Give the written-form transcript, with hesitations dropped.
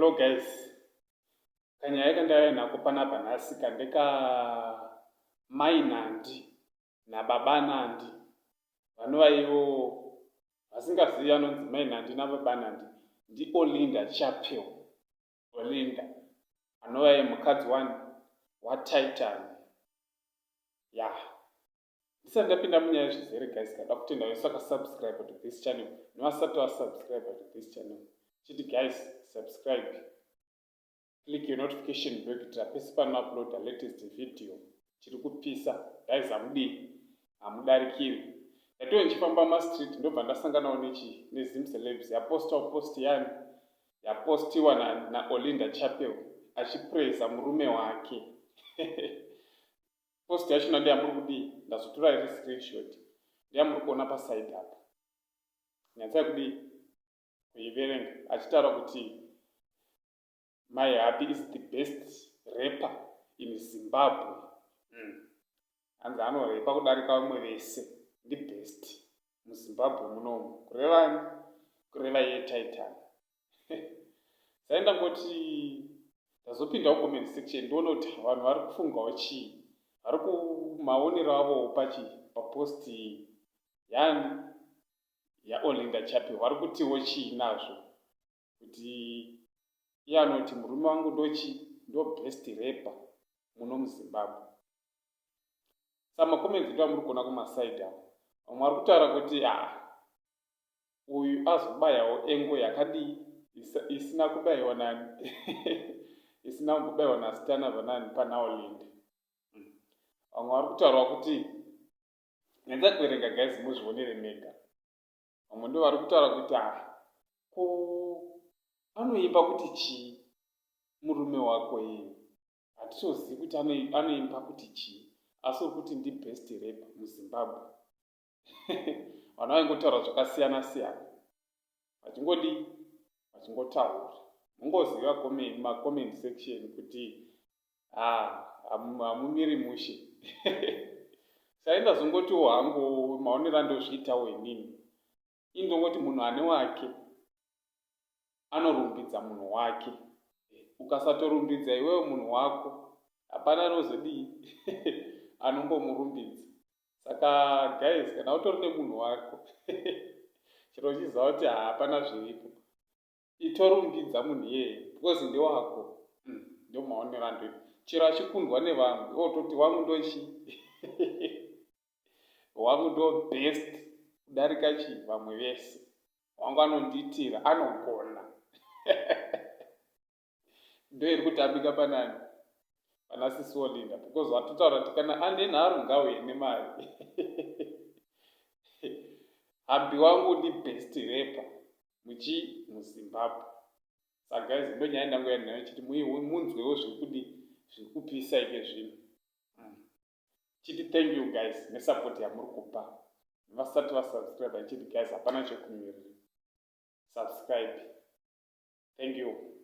Hello guys, kanyaya kandauya nako panapa nhasi kandeka mai Nandi nababa Nandi vanova ivo vasingazivi anonzi mai Nandi nababa Nandi ndi Olinda Chapel. Olinda anova mukadzi waTitan. Ndisati ndapinda munyaya zvizere guys, kada kutenda vese vakasubscribe to this channel nevasati vasubscribe to this channel. Chiti guys, subscribe, click your notification bell kuti pese pano upload the latest video chiri kupisa guys. Hamudarikiri. Ndatiwe ndichifamba mastreet ndobva ndasanganawo nezimcelebs yapostawo post yani yapostiwa na Olinda Chapel achipraisa murume wake. Post yacho ndeyamuri kudii, ndazotora iri screenshot, ndeyamuri kuona paside apa. Nyatsai kudii kuiverenga achitaura kuti my Hubby is the best rapper in Zimbabwe. Hanzi anorepa kudarika vamwe vese, ndi best muZimbabwe munomu. Kureva yeTitan. Sai ndangoti ndazopindawo comment section ndoona kuti vanhu vari kufungawo chii, vari kumaonero avo paposti yani yaOlinda Chapel vari kutiwo chii nazvo, kuti iye anoti murume wangu ndo best rapper muno muZimbabwe. Saka makomenzi ndo amuri kuona kumasaidi avo, vamwe vari kutaura kuti uyu azobayawo engo yakadii isina kubayiwa nani isina kubayiwa nasitana vanani pana Olinda. Vamwe vari kutaurawo kuti nyanza kuverenga guys muzvionere mega. Vamwe ndo vari kutaura kuti ko anoimba kuti chii murume wako iye, hatitozivi kuti anoimba kuti chii, asi uri kuti ndi best rapper muZimbabwe. Vanhu vaingotaura zvakasiyana siyana vachingotaura. Mungoziva macomment section kuti hamumiri mushe. Sai ndazongotiwo hangu maonero andozviitawo inini, indongoti munhu ane wake anorumbidza munhu wake. Ukasatorumbidza iwewe munhu wako, hapana anozodii anombomurumbidza. Saka guys, kana utori nemunhu wako chero chiziva kuti hapana zviripo, itorumbidza munhu iyeye because ndewako. Ndio maonero andoita. Chero achikundwa nevanhu ototi wangu ndochi wangu ndo best kudarika chii vamwe vese, wangu anondiitira, anogona. Ndo iri kutambika panani pana sisi Olinda, because vatotaura kuti kana ane nharo ngauye nemari. Hubby wangu ndi best rapper muZimbabwe. Saka guys, ndo nyaya ndangu yandinayo chiti munzwewo zviri kupisa ike zvino. Chiti thank you guys nesupport yamuri kupa. Vasati vasubscribe chiti guys, hapana chekumirira. Subscribe. Thank you.